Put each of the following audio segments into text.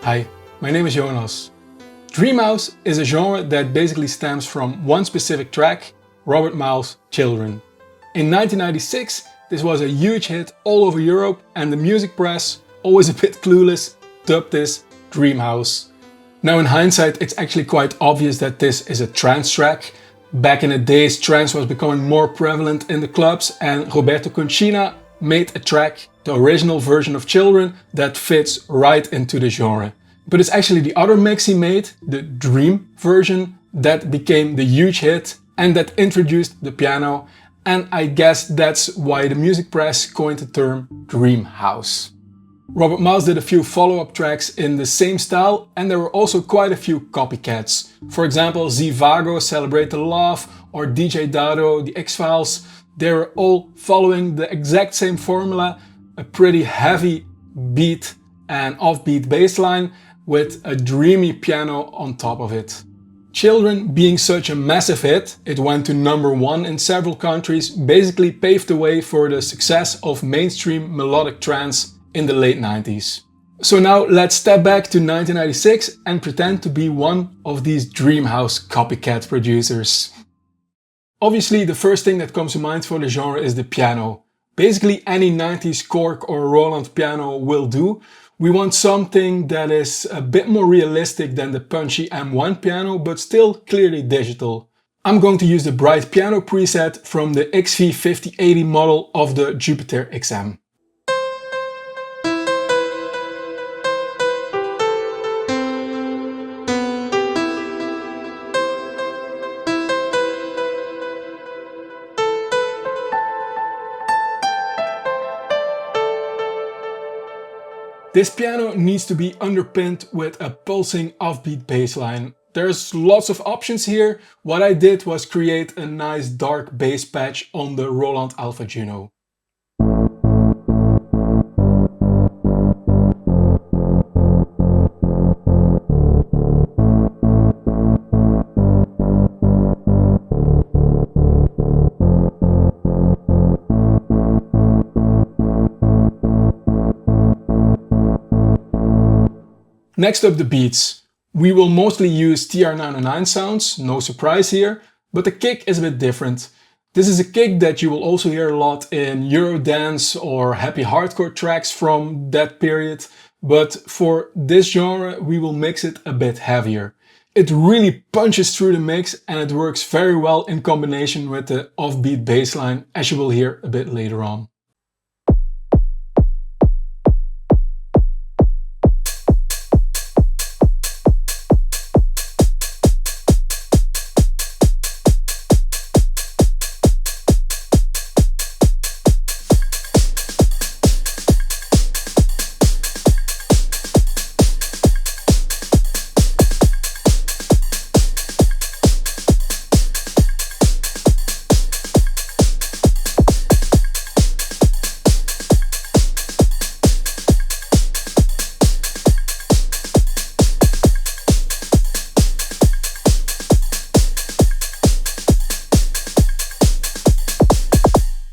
Hi, my name is Jonas. Dream house is a genre that basically stems from one specific track, Robert Miles' Children. In 1996, this was a huge hit all over Europe and the music press, always a bit clueless, dubbed this Dream house. Now in hindsight, it's actually quite obvious that this is a trance track. Back in the days, trance was becoming more prevalent in the clubs and Roberto Concina made a track, the original version of Children, that fits right into the genre. But it's actually the other mix he made, the Dream version, that became the huge hit and that introduced the piano, and I guess that's why the music press coined the term Dream House. Robert Miles did a few follow-up tracks in the same style, and there were also quite a few copycats. For example, Zivago, Celebrate the Love, or DJ Dado, The X-Files. They were all following the exact same formula, a pretty heavy beat and offbeat bass line with a dreamy piano on top of it. Children, being such a massive hit, it went to #1 in several countries, basically paved the way for the success of mainstream melodic trance in the late 90s. So now let's step back to 1996 and pretend to be one of these Dream House copycat producers. Obviously, the first thing that comes to mind for the genre is the piano. Basically any 90s Korg or Roland piano will do. We want something that is a bit more realistic than the punchy M1 piano, but still clearly digital. I'm going to use the bright piano preset from the XV5080 model of the Jupiter XM. This piano needs to be underpinned with a pulsing offbeat bass line. There's lots of options here. What I did was create a nice dark bass patch on the Roland Alpha Juno. Next up, the beats. We will mostly use TR-909 sounds, no surprise here, but the kick is a bit different. This is a kick that you will also hear a lot in Eurodance or happy hardcore tracks from that period, but for this genre we will mix it a bit heavier. It really punches through the mix and it works very well in combination with the offbeat bass line, as you will hear a bit later on.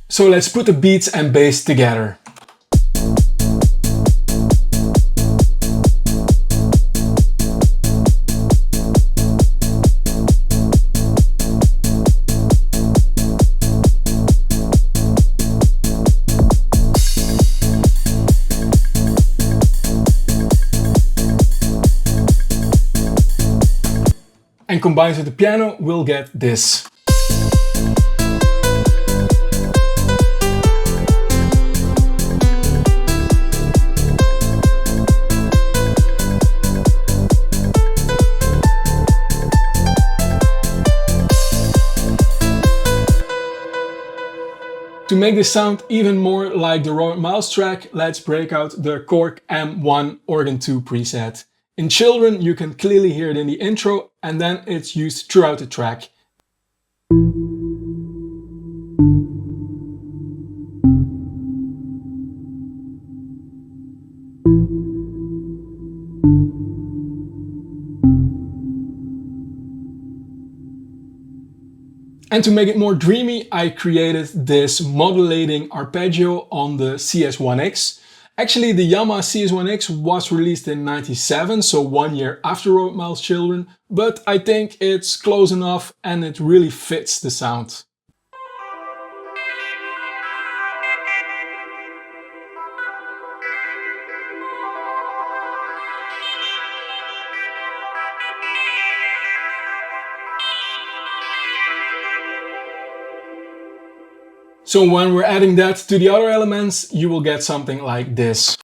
So let's put the beats and bass together. And combined with the piano, we'll get this. To make this sound even more like the Robert Miles track, let's break out the Korg M1 Organ 2 preset. In Children you can clearly hear it in the intro and then it's used throughout the track. And to make it more dreamy, I created this modulating arpeggio on the CS1x. Actually, the Yamaha CS1x was released in '97, so 1 year after Robert Miles' Children, but I think it's close enough and it really fits the sound. So when we're adding that to the other elements, you will get something like this.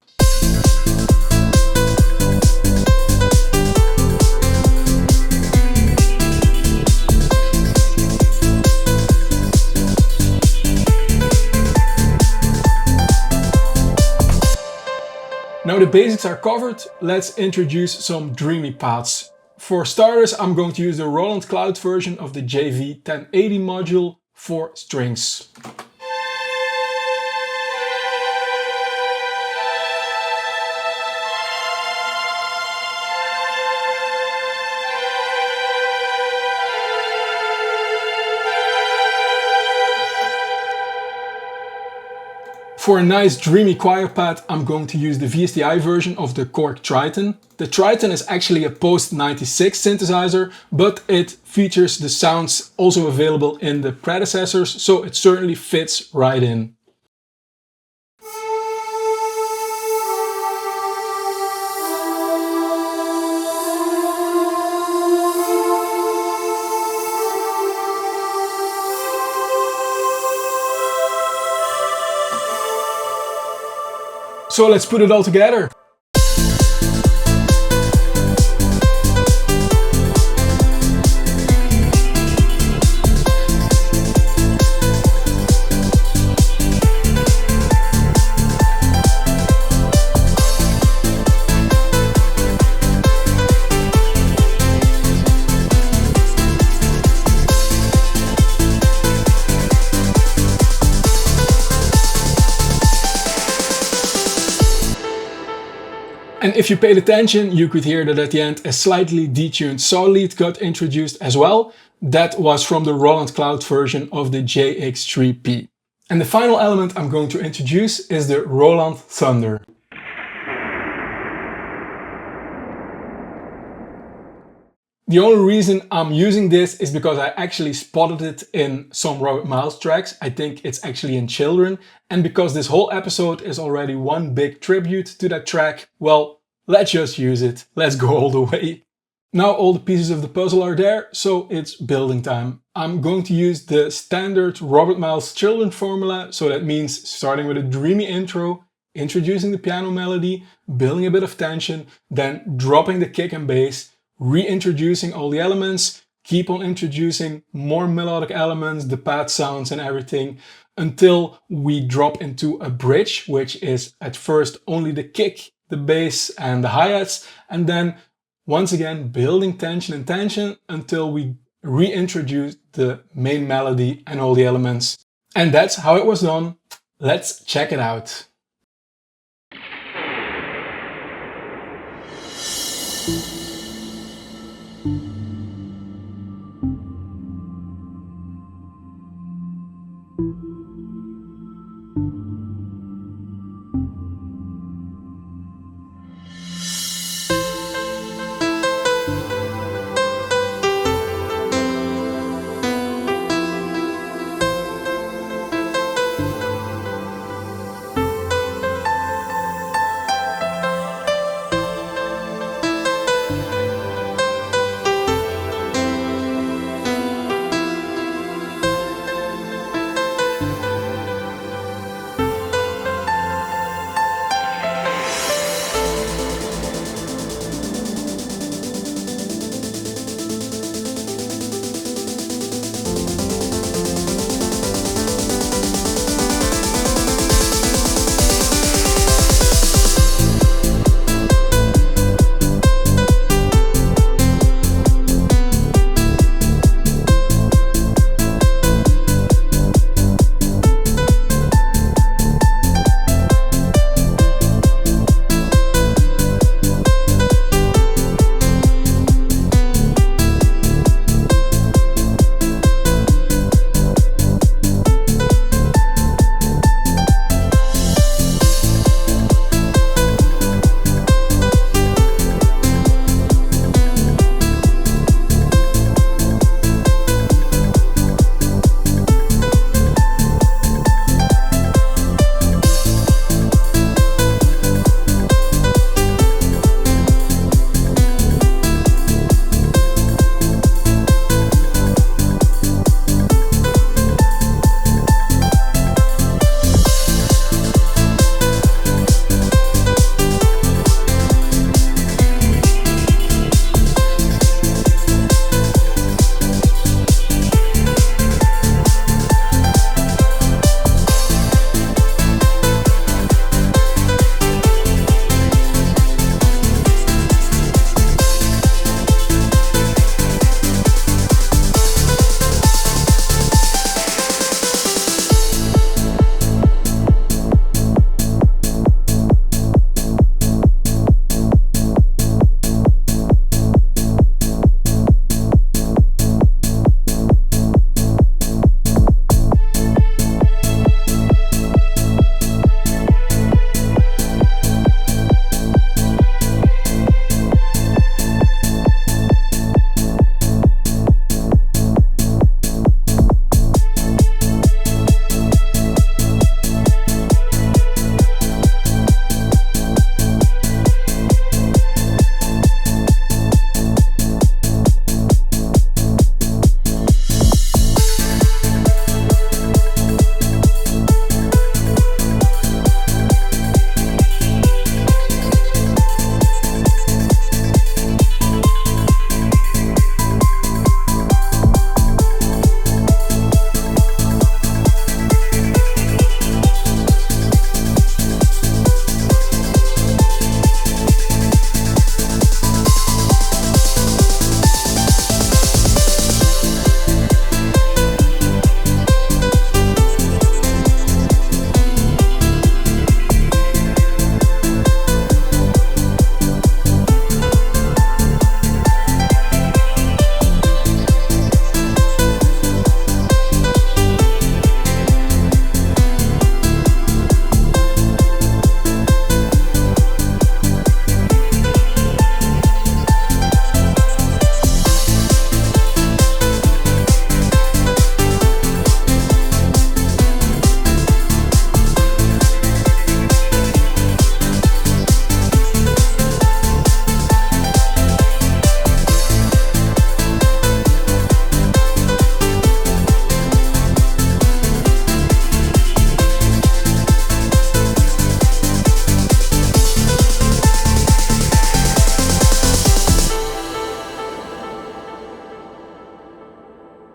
Now the basics are covered, let's introduce some Dreamy paths. For starters, I'm going to use the Roland Cloud version of the JV1080 module for strings. For a nice dreamy choir pad, I'm going to use the VSTI version of the Korg Triton. The Triton is actually a post-96 synthesizer, but it features the sounds also available in the predecessors, so it certainly fits right in. So let's put it all together. And if you paid attention, you could hear that at the end a slightly detuned saw lead got introduced as well. That was from the Roland Cloud version of the JX3P. And the final element I'm going to introduce is the Roland Thunder. The only reason I'm using this is because I actually spotted it in some Robert Miles tracks. I think it's actually in Children. And because this whole episode is already one big tribute to that track, well, let's just use it. Let's go all the way. Now all the pieces of the puzzle are there, so it's building time. I'm going to use the standard Robert Miles Children formula. So that means starting with a dreamy intro, introducing the piano melody, building a bit of tension, then dropping the kick and bass, reintroducing all the elements, keep on introducing more melodic elements, the pad sounds and everything, until we drop into a bridge, which is at first only the kick, the bass and the hi-hats, and then once again building tension and tension until we reintroduce the main melody and all the elements. And that's how it was done. Let's check it out.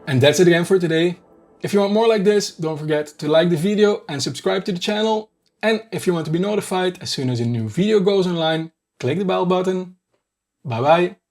And that's it again for today. If you want more like this, don't forget to like the video and subscribe to the channel. And if you want to be notified as soon as a new video goes online, click the bell button. Bye bye.